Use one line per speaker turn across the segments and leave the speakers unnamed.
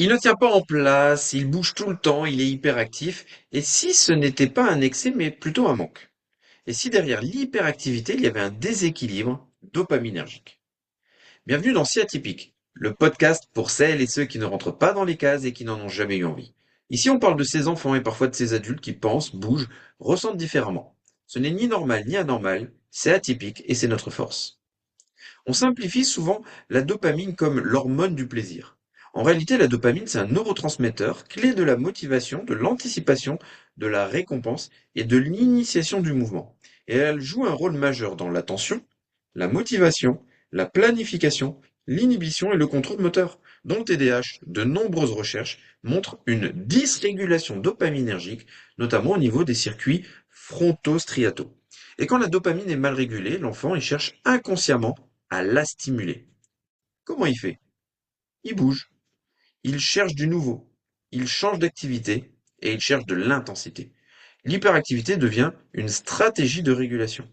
Il ne tient pas en place, il bouge tout le temps, il est hyperactif. Et si ce n'était pas un excès, mais plutôt un manque? Et si derrière l'hyperactivité, il y avait un déséquilibre dopaminergique? Bienvenue dans Si Atypique, le podcast pour celles et ceux qui ne rentrent pas dans les cases et qui n'en ont jamais eu envie. Ici, on parle de ces enfants et parfois de ces adultes qui pensent, bougent, ressentent différemment. Ce n'est ni normal ni anormal, c'est atypique et c'est notre force. On simplifie souvent la dopamine comme l'hormone du plaisir. En réalité, la dopamine, c'est un neurotransmetteur clé de la motivation, de l'anticipation, de la récompense et de l'initiation du mouvement. Et elle joue un rôle majeur dans l'attention, la motivation, la planification, l'inhibition et le contrôle moteur. Dans le TDAH, de nombreuses recherches montrent une dysrégulation dopaminergique, notamment au niveau des circuits frontostriataux. Et quand la dopamine est mal régulée, l'enfant il cherche inconsciemment à la stimuler. Comment il fait? Il bouge, il cherche du nouveau, il change d'activité et il cherche de l'intensité. L'hyperactivité devient une stratégie de régulation.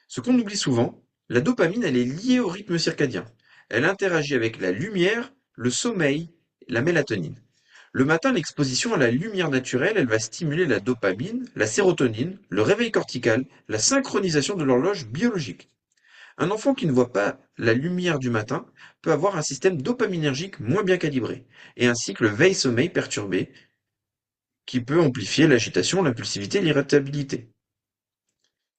Ce qu'on oublie souvent, la dopamine, elle est liée au rythme circadien. Elle interagit avec la lumière, le sommeil, la mélatonine. Le matin, l'exposition à la lumière naturelle, elle va stimuler la dopamine, la sérotonine, le réveil cortical, la synchronisation de l'horloge biologique. Un enfant qui ne voit pas la lumière du matin peut avoir un système dopaminergique moins bien calibré et un cycle veille-sommeil perturbé qui peut amplifier l'agitation, l'impulsivité, l'irritabilité.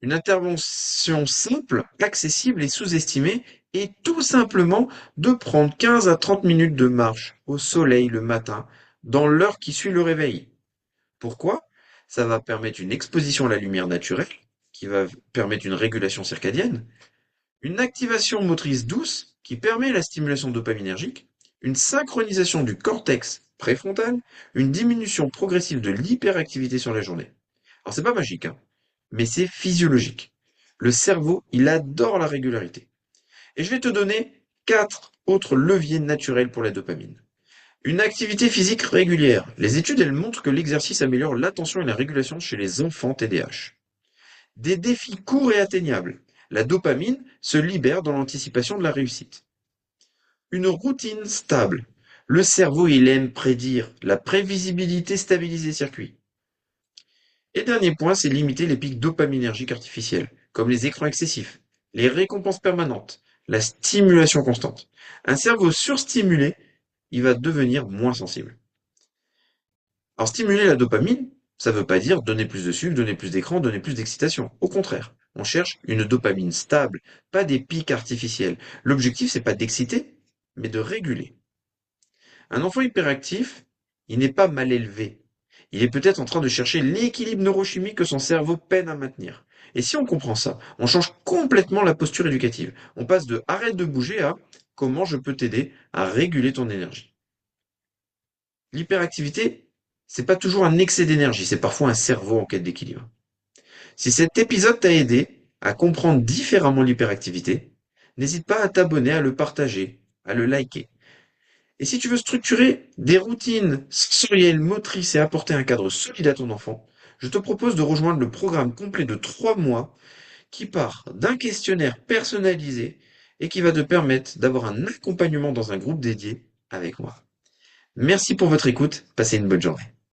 Une intervention simple, accessible et sous-estimée est tout simplement de prendre 15 à 30 minutes de marche au soleil le matin dans l'heure qui suit le réveil. Pourquoi? Ça va permettre une exposition à la lumière naturelle, qui va permettre une régulation circadienne, une activation motrice douce qui permet la stimulation dopaminergique, une synchronisation du cortex préfrontal, une diminution progressive de l'hyperactivité sur la journée. Alors c'est pas magique, hein, mais c'est physiologique. Le cerveau, il adore la régularité. Et je vais te donner 4 autres leviers naturels pour la dopamine. Une activité physique régulière. Les études, elles montrent que l'exercice améliore l'attention et la régulation chez les enfants TDAH. Des défis courts et atteignables. La dopamine se libère dans l'anticipation de la réussite. Une routine stable. Le cerveau, il aime prédire. La prévisibilité stabilise les circuits. Et dernier point, c'est limiter les pics dopaminergiques artificiels, comme les écrans excessifs, les récompenses permanentes, la stimulation constante. Un cerveau surstimulé, il va devenir moins sensible. Alors stimuler la dopamine, ça ne veut pas dire donner plus de sucre, donner plus d'écran, donner plus d'excitation. Au contraire, on cherche une dopamine stable, pas des pics artificiels. L'objectif, c'est pas d'exciter, mais de réguler. Un enfant hyperactif, il n'est pas mal élevé. Il est peut-être en train de chercher l'équilibre neurochimique que son cerveau peine à maintenir. Et si on comprend ça, on change complètement la posture éducative. On passe de arrête de bouger à comment je peux t'aider à réguler ton énergie. L'hyperactivité, c'est pas toujours un excès d'énergie, c'est parfois un cerveau en quête d'équilibre. Si cet épisode t'a aidé à comprendre différemment l'hyperactivité, n'hésite pas à t'abonner, à le partager, à le liker. Et si tu veux structurer des routines sensorielles, motrices et apporter un cadre solide à ton enfant, je te propose de rejoindre le programme complet de 3 mois qui part d'un questionnaire personnalisé et qui va te permettre d'avoir un accompagnement dans un groupe dédié avec moi. Merci pour votre écoute, passez une bonne journée.